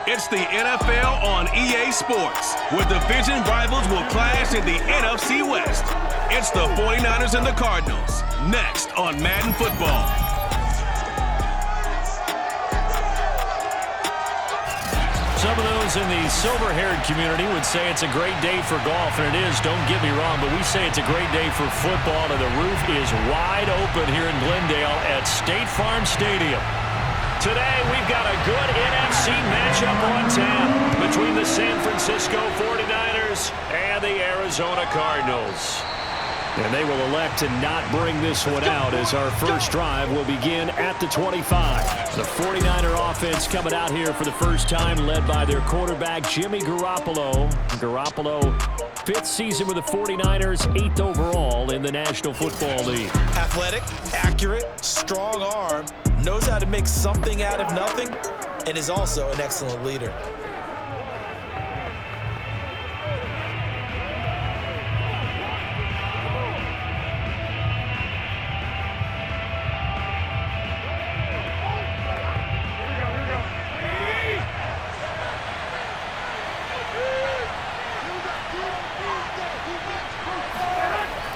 It's the NFL on EA Sports, where division rivals will clash in the NFC West. It's the 49’ers and the Cardinals, next on Madden Football. Some of those in the silver-haired community would say it's a great day for golf, and it is, don't get me wrong, but we say it's a great day for football, and the roof is wide open here in Glendale at State Farm Stadium. Today, we've got a good NFC matchup on tap between the San Francisco 49’ers and the Arizona Cardinals. And they will elect to not bring this one out as our first drive will begin at the 25. The 49er offense coming out here for the first time, led by their quarterback, Jimmy Garoppolo. Garoppolo, 5th season with the 49ers, 8th overall in the National Football League. Athletic, accurate, strong arm, knows how to make something out of nothing, and is also an excellent leader.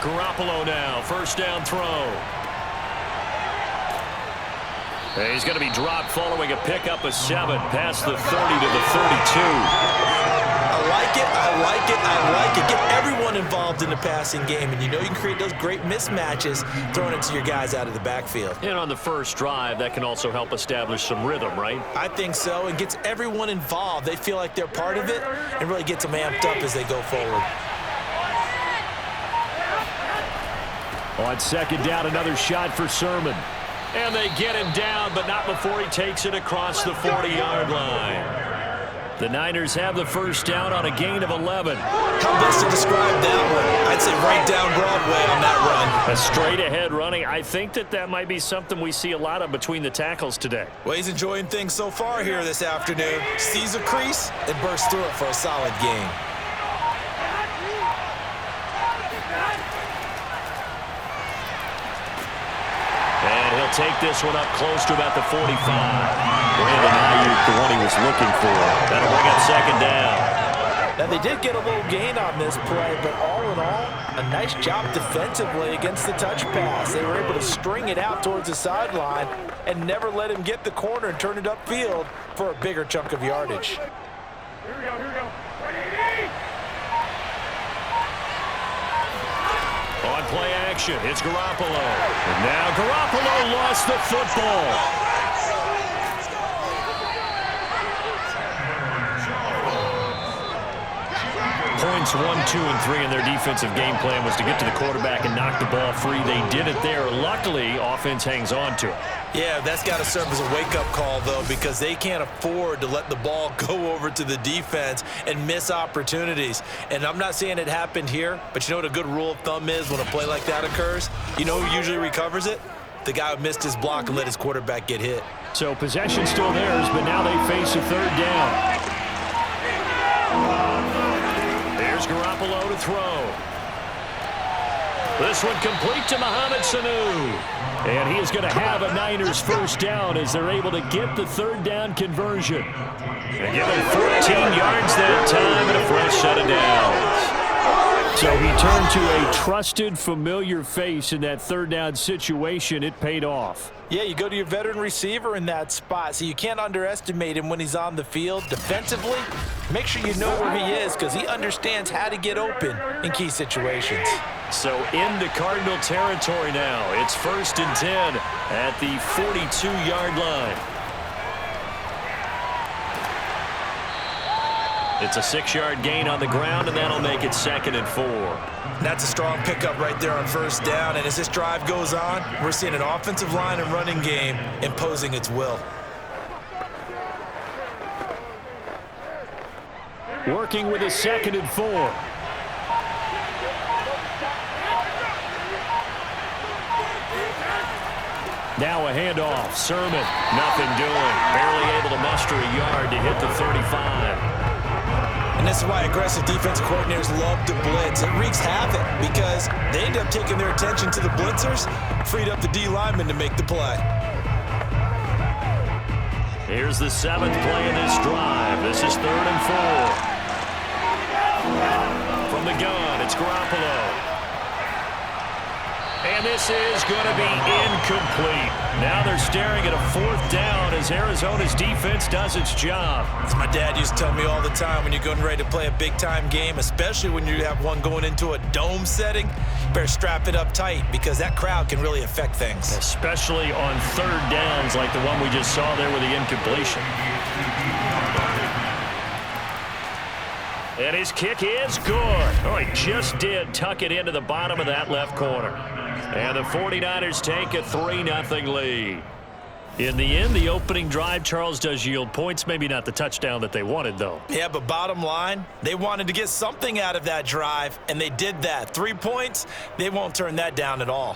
Garoppolo now, first down throw. He's going to be dropped following a pickup of 7 past the 30 to the 32. I like it, I like it, I like it. Get everyone involved in the passing game, and you know you can create those great mismatches throwing it to your guys out of the backfield. And on the first drive, that can also help establish some rhythm, right? I think so. It gets everyone involved. They feel like they're part of it and really gets them amped up as they go forward. On second down, another shot for Sermon. And they get him down, but not before he takes it across the 40-yard line. The Niners have the first down on a gain of 11. How best to describe that one? I'd say right down Broadway on that run. A straight-ahead running. I think that might be something we see a lot of between the tackles today. Well, he's enjoying things so far here this afternoon. Sees a crease and bursts through it for a solid gain. And he'll take this one up close to about the 45. Brandon Ayuk, the one he was looking for. That'll bring up second down. Now, they did get a little gain on this play, but all in all, a nice job defensively against the touch pass. They were able to string it out towards the sideline and never let him get the corner and turn it upfield for a bigger chunk of yardage. Here we go. On play action, it's Garoppolo. And now Garoppolo lost the football. Points 1, 2, and 3 in their defensive game plan was to get to the quarterback and knock the ball free. They did it there. Luckily, offense hangs on to it. Yeah, that's got to serve as a wake-up call, though, because they can't afford to let the ball go over to the defense and miss opportunities. And I'm not saying it happened here, but you know what a good rule of thumb is when a play like that occurs? You know who usually recovers it? The guy who missed his block and let his quarterback get hit. So possession still theirs, but now they face a third down. There's Garoppolo to throw. This one complete to Mohamed Sanu. And he is going to have a Niners first down as they're able to get the third down conversion. And give him 14 yards that time and a fresh set of downs. So he turned to a trusted, familiar face in that third down situation. It paid off. Yeah, you go to your veteran receiver in that spot, so you can't underestimate him when he's on the field. Defensively, make sure you know where he is because he understands how to get open in key situations. So into Cardinal territory now. It's 1st and 10 at the 42-yard line. It's a 6-yard gain on the ground, and that'll make it 2nd and 4. That's a strong pickup right there on first down. And as this drive goes on, we're seeing an offensive line and running game imposing its will. Working with a 2nd and 4. Now a handoff. Sermon, nothing doing. Barely able to muster a yard to hit the 35. And this is why aggressive defensive coordinators love to blitz. It wreaks havoc because they end up taking their attention to the blitzers, freed up the D lineman to make the play. Here's the 7th play in this drive. This is 3rd and 4. From the gun, it's Garoppolo. And this is going to be incomplete. Now they're staring at a 4th down as Arizona's defense does its job. As my dad used to tell me all the time, when you're getting ready to play a big-time game, especially when you have one going into a dome setting, you better strap it up tight because that crowd can really affect things. Especially on 3rd downs like the one we just saw there with the incompletion. And his kick is good. Oh, he just did tuck it into the bottom of that left corner. And the 49ers take a 3-0 lead. In the end, the opening drive, Charles, does yield points. Maybe not the touchdown that they wanted, though. Yeah, but bottom line, they wanted to get something out of that drive, and they did that. 3 points, they won't turn that down at all.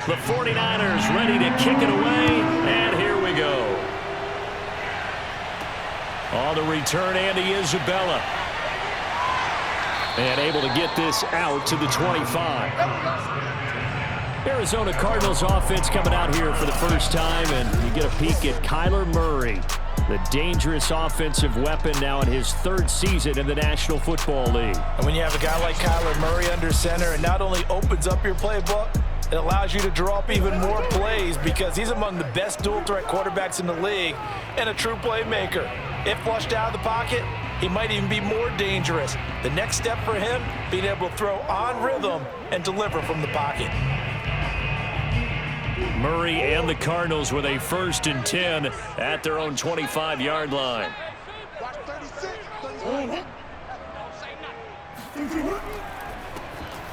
The 49ers ready to kick it away, and here we go. On the return, Andy Isabella. And able to get this out to the 25. Arizona Cardinals offense coming out here for the first time, and you get a peek at Kyler Murray, the dangerous offensive weapon now in his 3rd season in the National Football League. And when you have a guy like Kyler Murray under center, it not only opens up your playbook, it allows you to draw up even more plays because he's among the best dual-threat quarterbacks in the league and a true playmaker. If flushed out of the pocket, he might even be more dangerous. The next step for him, being able to throw on rhythm and deliver from the pocket. Murray and the Cardinals with a 1st and 10 at their own 25-yard line.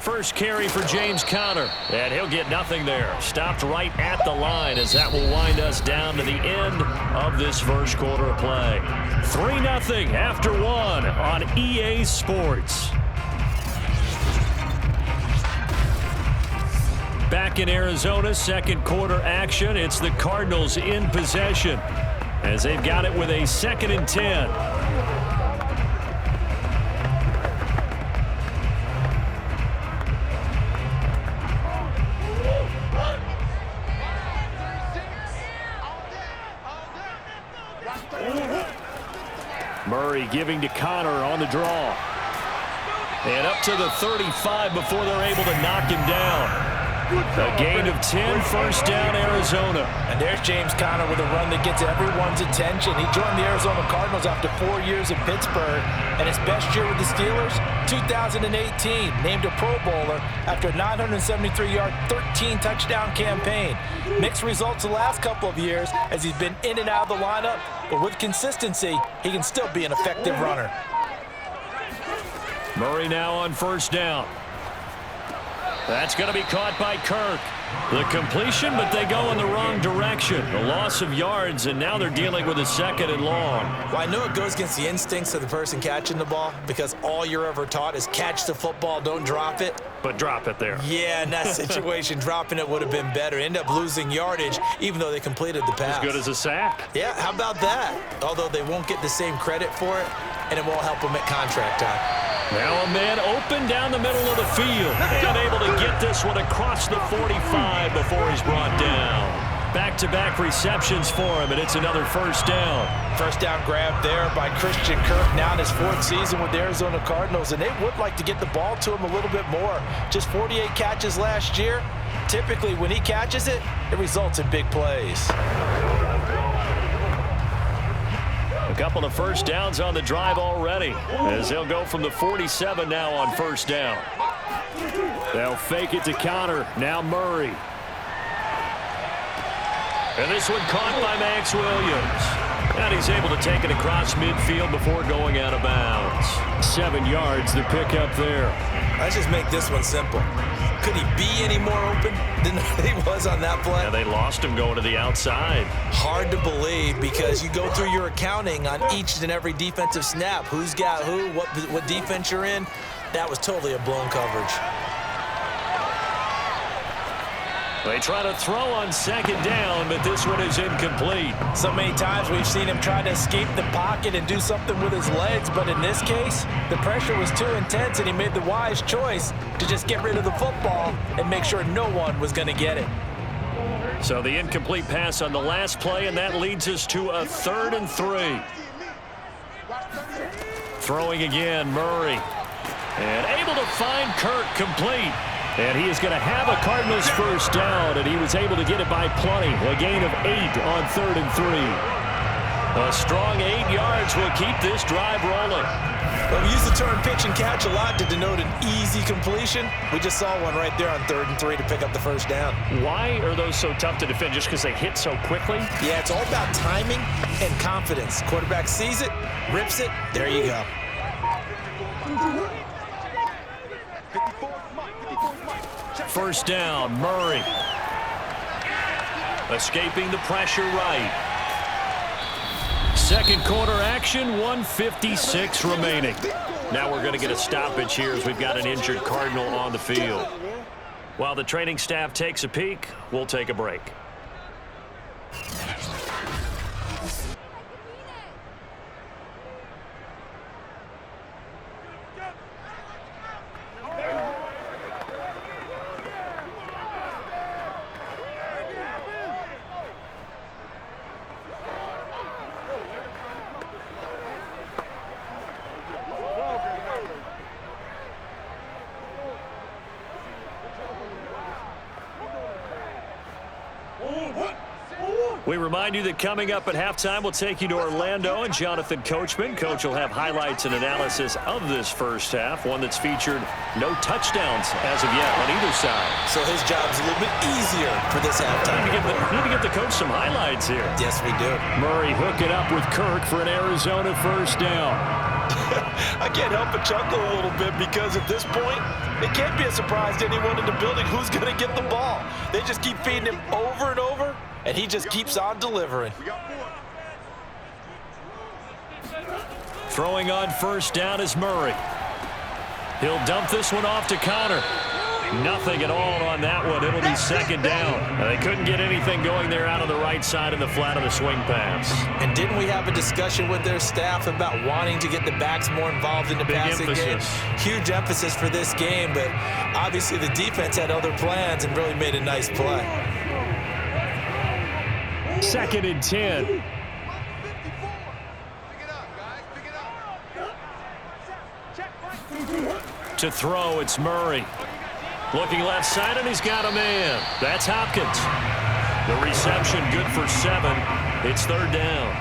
First carry for James Conner, and he'll get nothing there. Stopped right at the line as that will wind us down to the end of this first quarter of play. 3-0 after 1 on EA Sports. Back in Arizona, 2nd quarter action. It's the Cardinals in possession as they've got it with a 2nd and 10. Murray giving to Conner on the draw. And up to the 35 before they're able to knock him down. A gain of 10, 1st down, Arizona. And there's James Conner with a run that gets everyone's attention. He joined the Arizona Cardinals after 4 years in Pittsburgh. And his best year with the Steelers, 2018, named a Pro Bowler after a 973-yard, 13-touchdown campaign. Mixed results the last couple of years as he's been in and out of the lineup. But with consistency, he can still be an effective runner. Murray now on 1st down. That's going to be caught by Kirk. The completion, but they go in the wrong direction. A loss of yards, and now they're dealing with a 2nd and long. Well, I know it goes against the instincts of the person catching the ball because all you're ever taught is catch the football, don't drop it. But drop it there. Yeah, in that situation, dropping it would have been better. End up losing yardage, even though they completed the pass. As good as a sack. Yeah, how about that? Although they won't get the same credit for it, and it won't help them at contract time. Now a man open down the middle of the field. And able to get this one across the 45 before he's brought down. Back-to-back receptions for him, and it's another 1st down. 1st down grab there by Christian Kirk, now in his 4th season with the Arizona Cardinals, and they would like to get the ball to him a little bit more. Just 48 catches last year. Typically, when he catches it, it results in big plays. A couple of 1st downs on the drive already as they'll go from the 47 now on 1st down. They'll fake it to Conner. Now Murray. And this one caught by Max Williams. And he's able to take it across midfield before going out of bounds. 7 yards, the pickup there. Let's just make this one simple. Could he be any more open than he was on that play? Yeah, they lost him going to the outside. Hard to believe because you go through your accounting on each and every defensive snap. Who's got who, what defense you're in. That was totally a blown coverage. They try to throw on second down, but this one is incomplete. So many times we've seen him try to escape the pocket and do something with his legs, but in this case, the pressure was too intense, and he made the wise choice to just get rid of the football and make sure no one was going to get it. So the incomplete pass on the last play, and that leads us to a 3rd and 3. Throwing again, Murray. And able to find Kirk complete. And he is going to have a Cardinals first down, and he was able to get it by plenty. A gain of 8 on 3rd and 3. A strong 8 yards will keep this drive rolling. Well, we use the term pitch and catch a lot to denote an easy completion. We just saw one right there on 3rd and 3 to pick up the first down. Why are those so tough to defend? Just because they hit so quickly? Yeah, it's all about timing and confidence. Quarterback sees it, rips it, there you go. First down, Murray. Escaping the pressure right. Second quarter action, 1:56 remaining. Now we're going to get a stoppage here as we've got an injured Cardinal on the field. While the training staff takes a peek, we'll take a break. We remind you that coming up at halftime, we'll take you to Orlando and Jonathan Coachman. Coach will have highlights and analysis of this first half, one that's featured no touchdowns as of yet on either side. So his job's a little bit easier for this halftime. Need to get the coach some highlights here. Yes, we do. Murray hooking up with Kirk for an Arizona first down. I can't help but chuckle a little bit because at this point, it can't be a surprise to anyone in the building who's going to get the ball. They just keep feeding him over and over, and he just keeps on delivering. Throwing on first down is Murray. He'll dump this one off to Connor. Nothing at all on that one. It'll be second down. They couldn't get anything going there out on the right side in the flat of the swing pass. And didn't we have a discussion with their staff about wanting to get the backs more involved in the passing game? Huge emphasis for this game, but obviously the defense had other plans and really made a nice play. 2nd and 10. To throw, it's Murray. Looking left side, and he's got a man. That's Hopkins. The reception good for 7. It's 3rd down.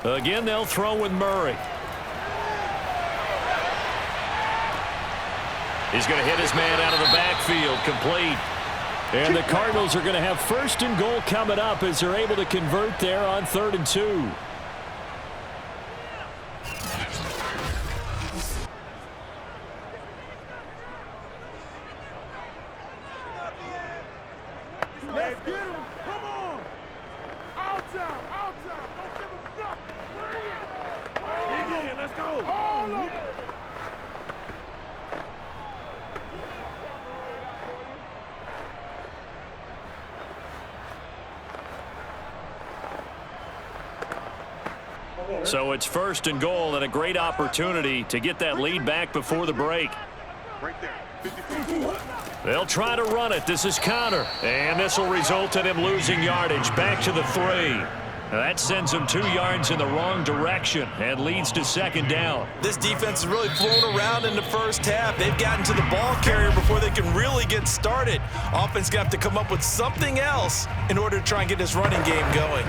Again, they'll throw with Murray. He's going to hit his man out of the backfield, complete. And the Cardinals are going to have 1st and goal coming up as they're able to convert there on 3rd and 2. Let's get him. Come on. Outside. Don't give him nothing. Let's go. All up. So it's 1st and goal and a great opportunity to get that lead back before the break. Right there. They'll try to run it. This is Connor. And this will result in him losing yardage back to the 3. That sends him 2 yards in the wrong direction and leads to 2nd down. This defense has really flown around in the first half. They've gotten to the ball carrier before they can really get started. Offense got to come up with something else in order to try and get this running game going.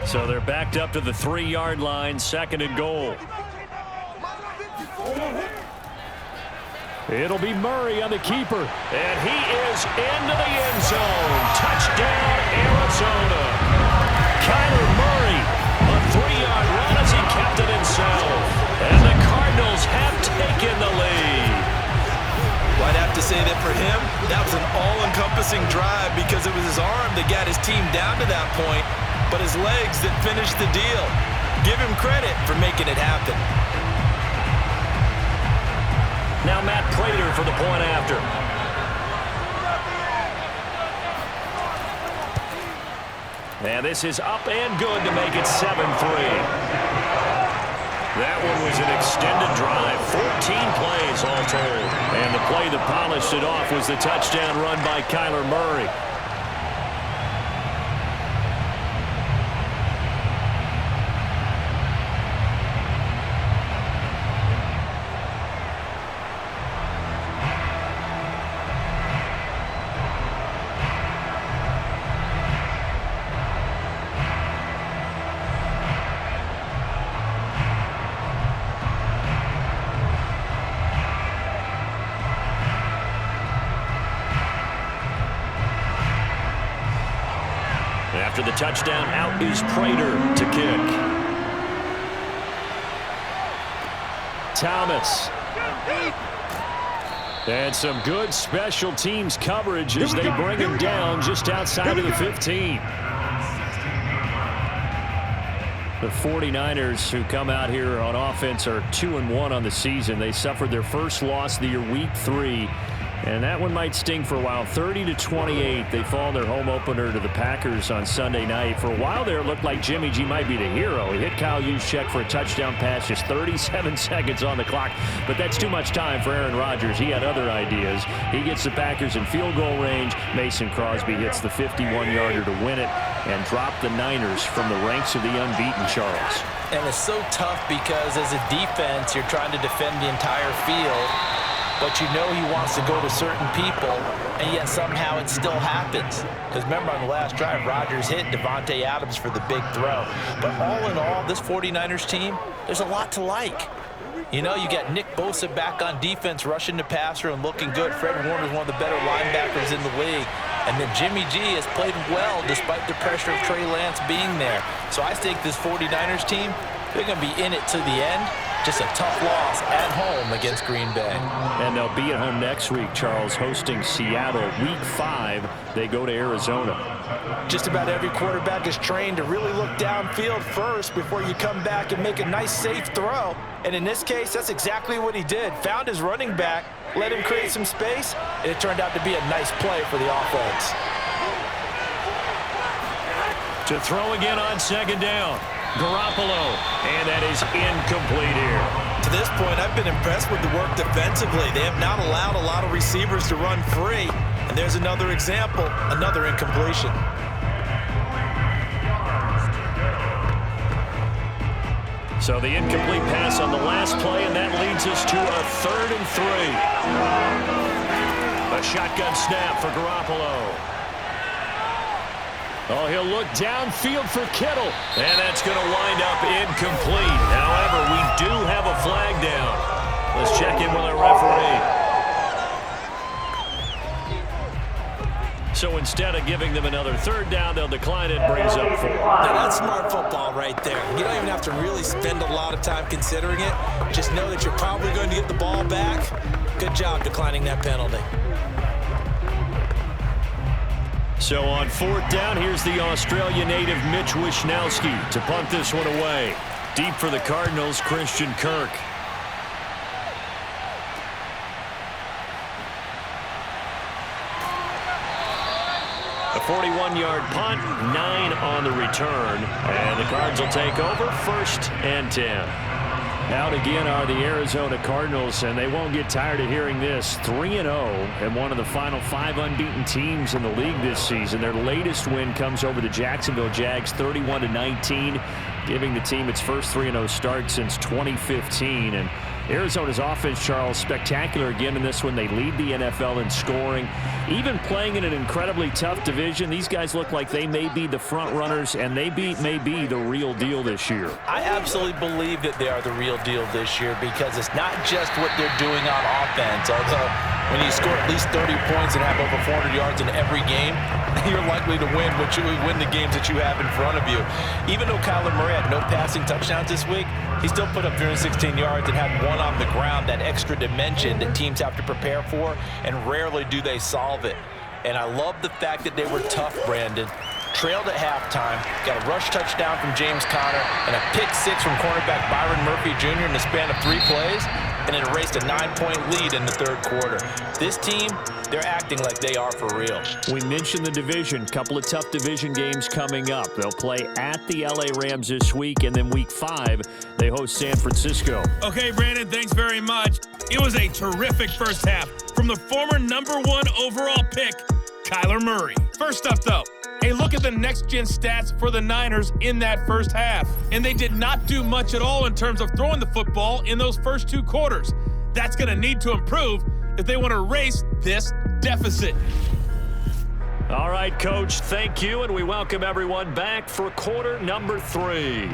So they're backed up to the 3-yard line, 2nd and goal. It'll be Murray on the keeper, and he is into the end zone. Touchdown, Arizona. for him, that was an all-encompassing drive because it was his arm that got his team down to that point, but his legs that finished the deal. Give him credit for making it happen. Now Matt Prater for the point after. And this is up and good to make it 7-3. That one was an extended drive, 14 plays all told. And the play that polished it off was the touchdown run by Kyler Murray. After the touchdown, out is Prater to kick. Thomas. And some good special teams coverage as they bring him down just outside of the 15. The 49ers, who come out here on offense, are 2-1 on the season. They suffered their first loss of the year, Week 3. And that one might sting for a while. 30-28. They fall in their home opener to the Packers on Sunday night. For a while there, it looked like Jimmy G might be the hero. He hit Kyle Juszczyk for a touchdown pass, just 37 seconds on the clock. But that's too much time for Aaron Rodgers. He had other ideas. He gets the Packers in field goal range. Mason Crosby hits the 51-yarder to win it and drop the Niners from the ranks of the unbeaten, Charles. And it's so tough because as a defense, you're trying to defend the entire field. But you know he wants to go to certain people, and yet somehow it still happens. Because remember on the last drive, Rodgers hit Devontae Adams for the big throw. But all in all, this 49ers team, there's a lot to like. You know, you got Nick Bosa back on defense, rushing the passer and looking good. Fred Warner's one of the better linebackers in the league. And then Jimmy G has played well despite the pressure of Trey Lance being there. So I think this 49ers team, they're going to be in it to the end. Just a tough loss at home against Green Bay. And they'll be at home next week, Charles, hosting Seattle. Week 5, they go to Arizona. Just about every quarterback is trained to really look downfield first before you come back and make a nice, safe throw. And in this case, that's exactly what he did. Found his running back, let him create some space, and it turned out to be a nice play for the offense. To throw again on second down. Garoppolo, and that is incomplete here. To this point, I've been impressed with the work defensively. They have not allowed a lot of receivers to run free. And there's another example, another incompletion. So the incomplete pass on the last play, and that leads us to a 3rd and 3. A shotgun snap for Garoppolo. Oh, he'll look downfield for Kittle. And that's going to wind up incomplete. However, we do have a flag down. Let's check in with our referee. So instead of giving them another 3rd down, they'll decline it. Brings up 4. Now, that's smart football right there. You don't even have to really spend a lot of time considering it. Just know that you're probably going to get the ball back. Good job declining that penalty. So on 4th down, here's the Australia native Mitch Wishnowsky to punt this one away. Deep for the Cardinals, Christian Kirk. A 41-yard punt, 9 on the return. And the Cards will take over, 1st and 10. Out again are the Arizona Cardinals, and they won't get tired of hearing this. 3-0 and one of the final 5 unbeaten teams in the league this season. Their latest win comes over the Jacksonville Jags, 31-19, giving the team its first 3-0 start since 2015. And Arizona's offense, Charles, spectacular again in this one. They lead the NFL in scoring. Even playing in an incredibly tough division, these guys look like they may be the front runners, and they may be the real deal this year. I absolutely believe that they are the real deal this year because it's not just what they're doing on offense, although when you score at least 30 points and have over 400 yards in every game, you're likely to win the games that you have in front of you. Even though Kyler Murray had no passing touchdowns this week, he still put up 316 yards and had one on the ground, that extra dimension that teams have to prepare for, and rarely do they solve it. And I love the fact that they were tough, Brandon. Trailed at halftime, got a rush touchdown from James Conner, and a pick six from cornerback Byron Murphy Jr. in the span of 3 plays, and it erased a 9-point lead in the third quarter. This team, they're acting like they are for real. We mentioned the division. Couple of tough division games coming up. They'll play at the LA Rams this week, and then week 5, they host San Francisco. Okay, Brandon, thanks very much. It was a terrific first half from the former #1 overall pick, Kyler Murray. First up, though, a look at the next-gen stats for the Niners in that first half. And they did not do much at all in terms of throwing the football in those first 2 quarters. That's going to need to improve if they want to erase this deficit. All right, Coach, thank you, and we welcome everyone back for quarter number 3.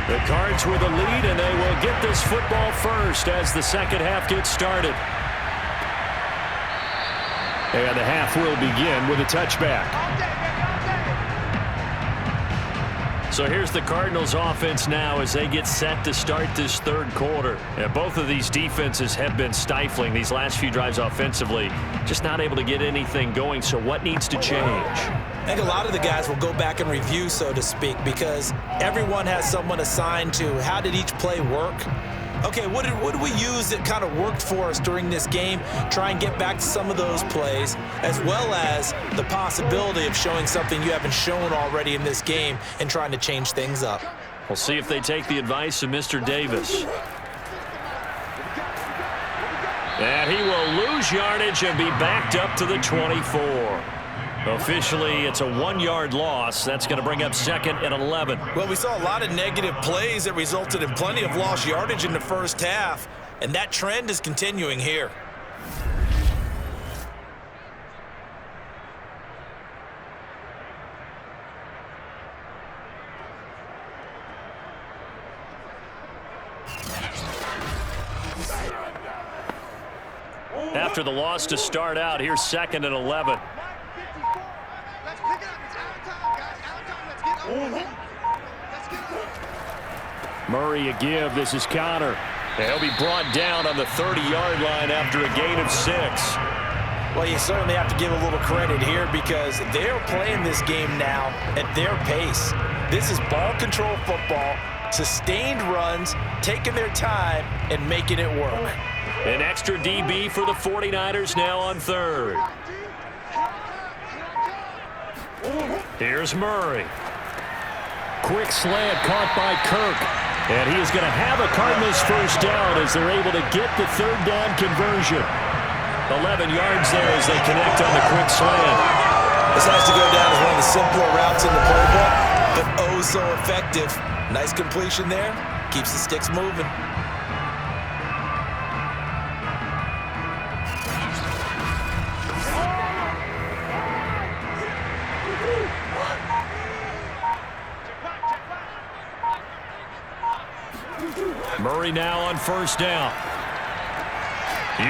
The Cards with a lead, and they will get this football first as the second half gets started. And the half will begin with a touchback. So here's the Cardinals offense now as they get set to start this third quarter. And both of these defenses have been stifling these last few drives offensively. Just not able to get anything going. So what needs to change? I think a lot of the guys will go back and review, so to speak, because everyone has someone assigned to how did each play work. Okay, what did we use that kind of worked for us during this game? Try and get back to some of those plays, as well as the possibility of showing something you haven't shown already in this game and trying to change things up. We'll see if they take the advice of Mr. Davis. And he will lose yardage and be backed up to the 24. Officially, it's a 1-yard loss. That's going to bring up second and 11. Well, we saw a lot of negative plays that resulted in plenty of lost yardage in the first half, and that trend is continuing here. After the loss to start out, here's second and 11. Murray a give. This is Conner. And he'll be brought down on the 30-yard line after a gain of 6. Well, you certainly have to give a little credit here because they're playing this game now at their pace. This is ball control football, sustained runs, taking their time and making it work. An extra DB for the 49ers now on third. Here's Murray. Quick slant caught by Kirk. And he is going to have a Cardinals first down as they're able to get the third down conversion. 11 yards there as they connect on the quick slant. This has to go down as one of the simpler routes in the playbook, but oh so effective. Nice completion there. Keeps the sticks moving. Murray now on first down.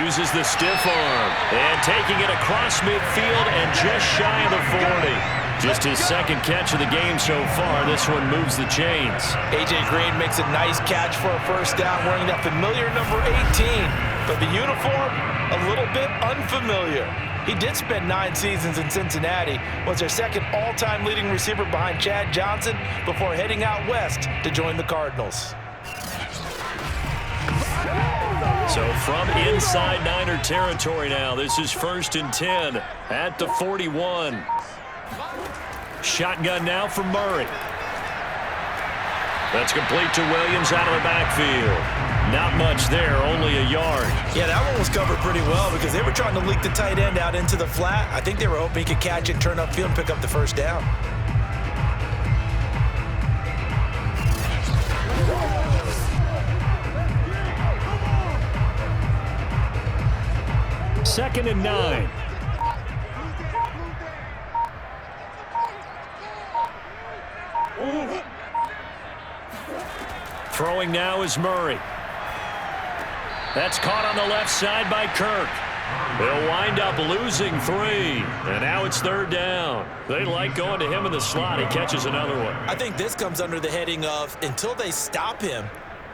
Uses the stiff arm. And taking it across midfield and just shy of the 40. Just his second catch of the game so far. This one moves the chains. A.J. Green makes a nice catch for a first down wearing that familiar number 18. But the uniform, a little bit unfamiliar. He did spend 9 seasons in Cincinnati, was their second all-time leading receiver behind Chad Johnson before heading out west to join the Cardinals. So from inside Niner territory now, this is 1st and 10 at the 41. Shotgun now for Murray. That's complete to Williams out of the backfield. Not much there, only a yard. Yeah, that one was covered pretty well because they were trying to leak the tight end out into the flat. I think they were hoping he could catch it, turn upfield, and pick up the first down. Second and 9. Throwing now is Murray. That's caught on the left side by Kirk. They'll wind up losing 3. And now it's third down. They like going to him in the slot. He catches another one. I think this comes under the heading of until they stop him,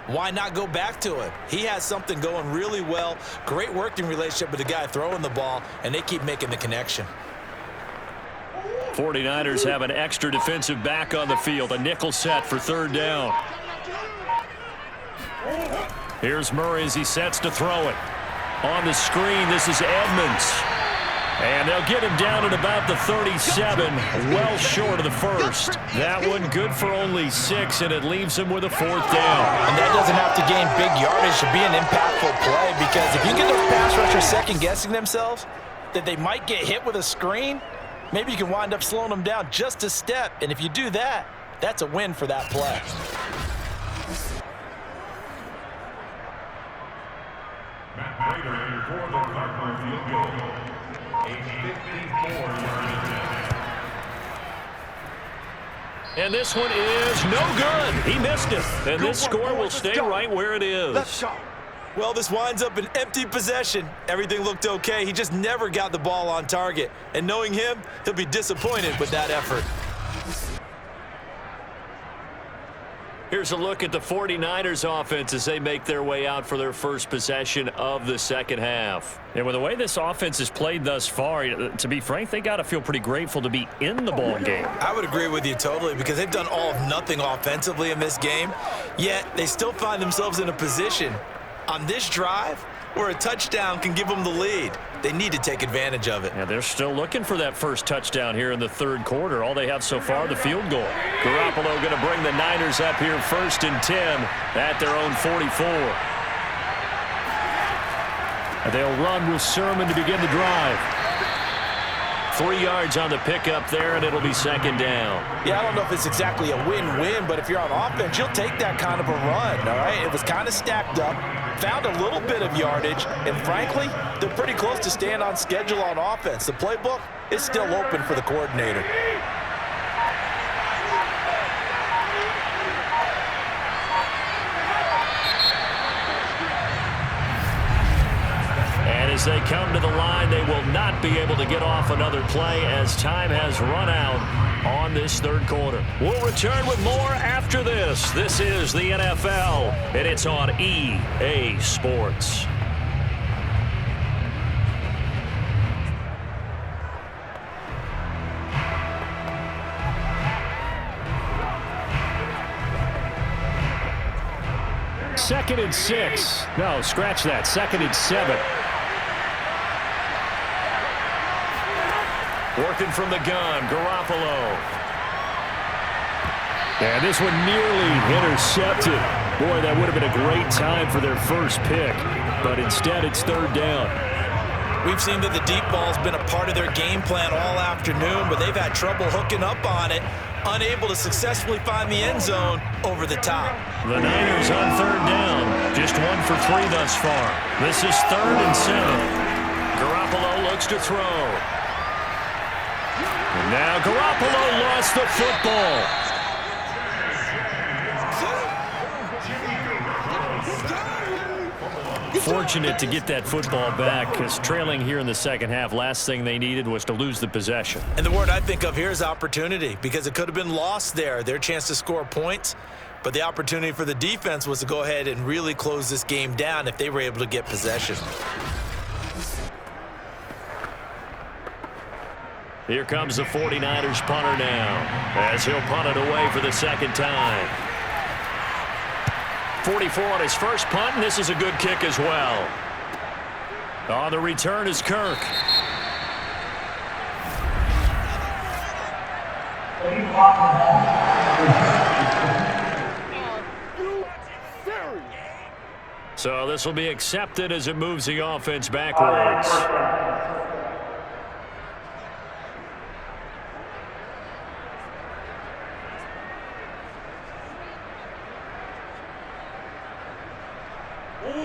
why not go back to him? He has something going really well. Great working relationship with the guy throwing the ball, and they keep making the connection. 49ers have an extra defensive back on the field. A nickel set for third down. Here's Murray as he sets to throw it. On the screen, this is Edmonds. And they'll get him down at about the 37, well short of the first. That one good for only 6, and it leaves him with a fourth down. And that doesn't have to gain big yardage to be an impactful play, because if you get those pass rushers second-guessing themselves that they might get hit with a screen, maybe you can wind up slowing them down just a step. And if you do that, that's a win for that play. For the Cardinals field goal. A 54-yard attempt. And this one is no good. He missed it. And this score will stay right where it is. Let's go. Well, this winds up an empty possession. Everything looked okay. He just never got the ball on target. And knowing him, he'll be disappointed with that effort. Here's a look at the 49ers offense as they make their way out for their first possession of the second half. And with the way this offense has played thus far, to be frank, they got to feel pretty grateful to be in the ball game. I would agree with you totally, because they've done all of nothing offensively in this game, yet they still find themselves in a position on this drive where a touchdown can give them the lead. They need to take advantage of it. Yeah, they're still looking for that first touchdown here in the third quarter. All they have so far, the field goal. Garoppolo going to bring the Niners up here first and 10 at their own 44. And they'll run with Sermon to begin the drive. 3 yards on the pickup there, and it'll be second down. Yeah, I don't know if it's exactly a win-win, but if you're on offense, you'll take that kind of a run, all right? It was kind of stacked up, found a little bit of yardage, and frankly, they're pretty close to staying on schedule on offense. The playbook is still open for the coordinator. And as they come to the line, they will not be able to get off another play as time has run out on this third quarter. We'll return with more after this. This is the NFL, and it's on EA Sports. Second and 6. No, scratch that. Second and 7. Working from the gun, Garoppolo. And this one nearly intercepted. Boy, that would have been a great time for their first pick. But instead, it's third down. We've seen that the deep ball's been a part of their game plan all afternoon, but they've had trouble hooking up on it, unable to successfully find the end zone over the top. The Niners on third down, just 1 for 3 thus far. This is third and 7. Garoppolo looks to throw. And now Garoppolo lost the football. Fortunate to get that football back, because trailing here in the second half, last thing they needed was to lose the possession. And the word I think of here is opportunity, because it could have been lost there, their chance to score points. But the opportunity for the defense was to go ahead and really close this game down if they were able to get possession. Here comes the 49ers punter now, as he'll punt it away for the second time. 44 on his first punt, and this is a good kick as well. On the return is Kirk. So this will be accepted as it moves the offense backwards.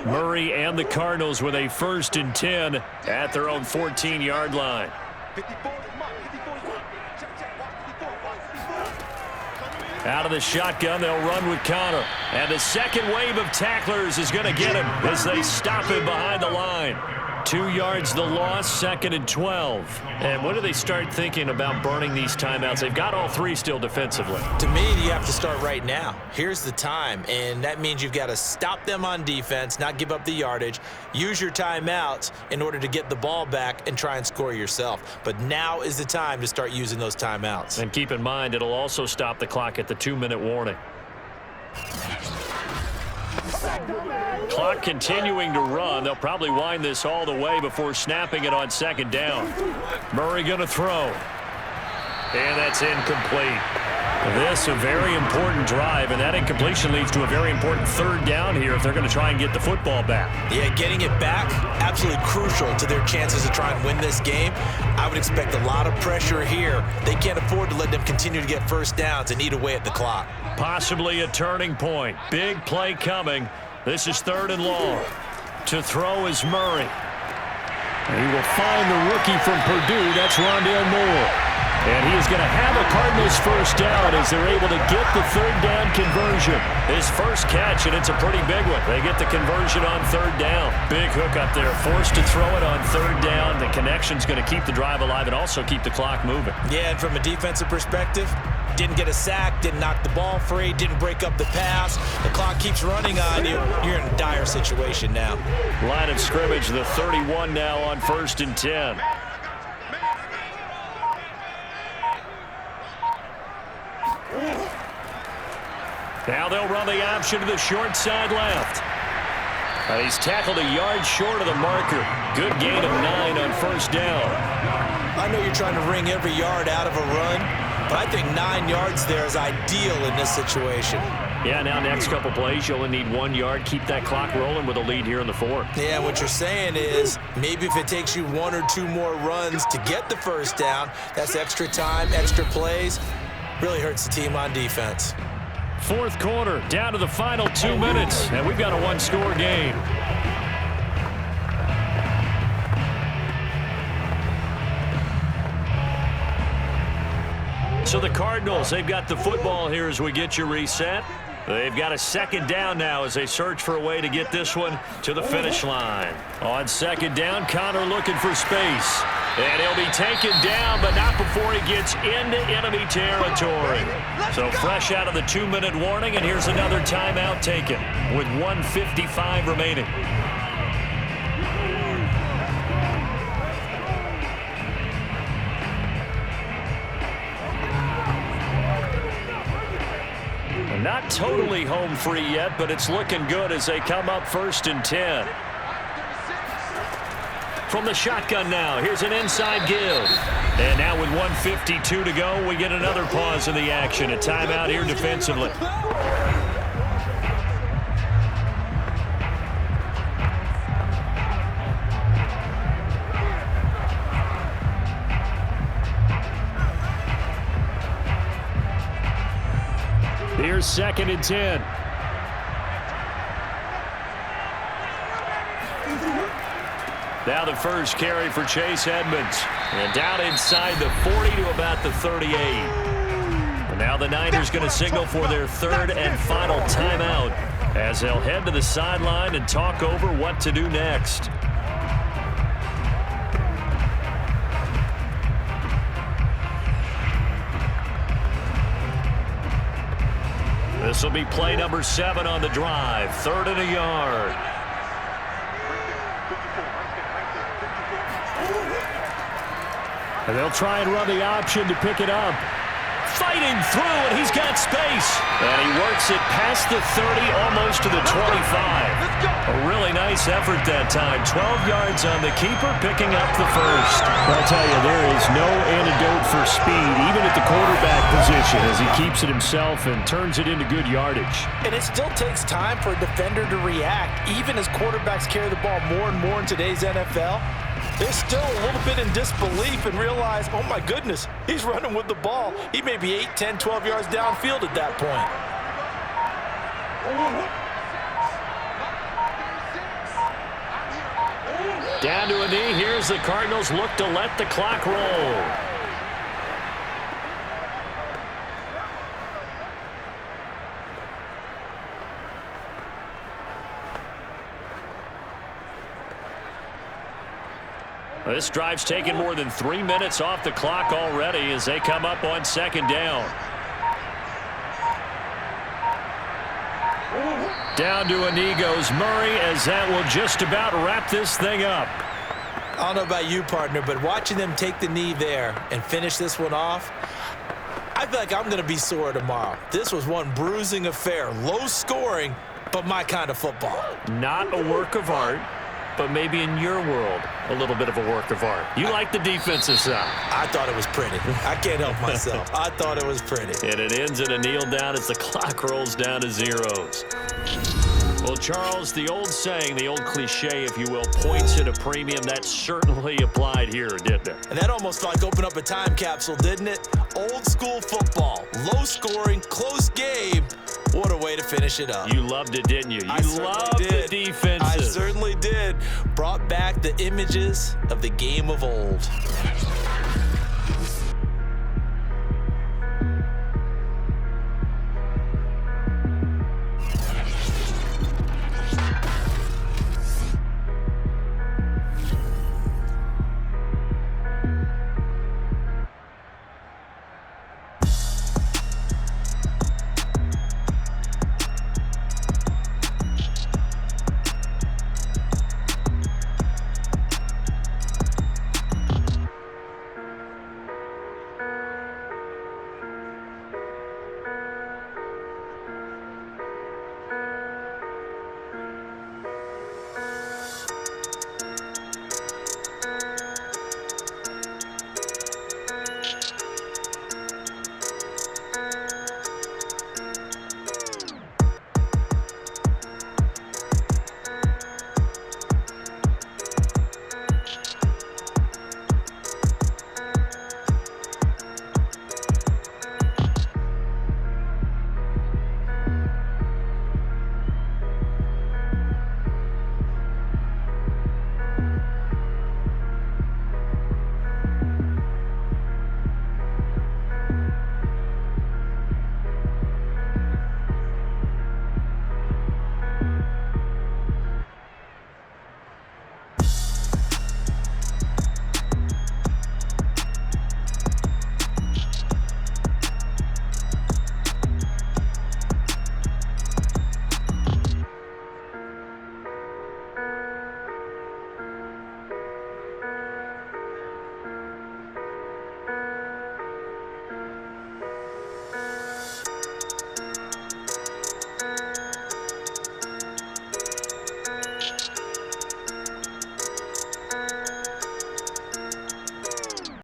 Murray and the Cardinals with a 1st and 10 at their own 14-yard line. Out of the shotgun, they'll run with Connor. And the second wave of tacklers is going to get him as they stop him behind the line. 2 yards the loss, 2nd and 12. And when do they start thinking about burning these timeouts? They've got all 3 still defensively. To me, you have to start right now. Here's the time, and that means you've got to stop them on defense, not give up the yardage, use your timeouts in order to get the ball back and try and score yourself. But now is the time to start using those timeouts. And keep in mind, it'll also stop the clock at the 2-minute warning. Clock continuing to run. They'll probably wind this all the way before snapping it on 2nd down. Murray going to throw. And that's incomplete. This a very important drive, and that incompletion leads to a very important 3rd down here if they're going to try and get the football back. Yeah, getting it back, absolutely crucial to their chances to try and win this game. I would expect a lot of pressure here. They can't afford to let them continue to get 1st downs and eat away at the clock. Possibly a turning point. Big play coming. This is 3rd and long. To throw is Murray. And he will find the rookie from Purdue. That's Rondale Moore. And he is going to have a Cardinals 1st down as they're able to get the 3rd down conversion. His first catch, and it's a pretty big one. They get the conversion on 3rd down. Big hook up there. Forced to throw it on 3rd down. The connection's going to keep the drive alive and also keep the clock moving. Yeah, and from a defensive perspective, didn't get a sack, didn't knock the ball free, didn't break up the pass. The clock keeps running on you. You're in a dire situation now. Line of scrimmage, the 31 now on 1st and 10. Now they'll run the option to the short side left. He's tackled a yard short of the marker. Good gain of 9 on 1st down. I know you're trying to wring every yard out of a run, but I think 9 yards there is ideal in this situation. Yeah, now next couple plays, you only need 1 yard. Keep that clock rolling with a lead here in the 4th. Yeah, what you're saying is maybe if it takes you 1 or 2 more runs to get the 1st down, that's extra time, extra plays. Really hurts the team on defense. 4th quarter, down to the final 2 minutes, and we've got a 1-score game. So the Cardinals, they've got the football here as we get you reset. They've got a 2nd down now as they search for a way to get this one to the finish line. On 2nd down, Connor looking for space. And he'll be taken down, but not before he gets into enemy territory. So fresh out of the 2-minute warning, and here's another timeout taken with 1:55 remaining. Not totally home free yet, but it's looking good as they come up 1st and 10. From the shotgun now, here's an inside give. And now with 1:52 to go, we get another pause in the action. A timeout here defensively. Here's 2nd and 10. Now the first carry for Chase Edmonds. And down inside the 40 to about the 38. And now the Niners going to signal for their 3rd and final timeout as they'll head to the sideline and talk over what to do next. This will be play number 7 on the drive. 3rd and a yard. And they'll try and run the option to pick it up. fighting through, and he's got space. And he works it past the 30, almost to the 25. A really nice effort that time. 12 yards on the keeper, picking up the first. I'll tell you, there is no antidote for speed, even at the quarterback position, as he keeps it himself and turns it into good yardage. And it still takes time for a defender to react. Even as quarterbacks carry the ball more and more in today's NFL, they're still a little bit in disbelief and realize, oh my goodness, he's running with the ball. He may be 8, 10, 12 yards downfield at that point. Down to a knee. Here's the Cardinals look to let the clock roll. This drive's taken more than 3 minutes off the clock already as they come up on second down. Down to a knee goes Murray, as that will just about wrap this thing up. I don't know about you, partner, but watching them take the knee there and finish this one off, I feel like I'm going to be sore tomorrow. This was one bruising affair. Low scoring, but my kind of football. Not a work of art, but maybe in your world, a little bit of a work of art. You like the defensive side. I thought it was pretty. I can't help myself. I thought it was pretty. And it ends in a kneel down as the clock rolls down to zeros. Well, Charles, the old saying, the old cliche, if you will, points at a premium, that certainly applied here, didn't it? And that almost like opened up a time capsule, didn't it? Old school football, low scoring, close game. What a way to finish it up. You loved it, didn't you? You loved the defenses. I certainly did. Brought back the images of the game of old.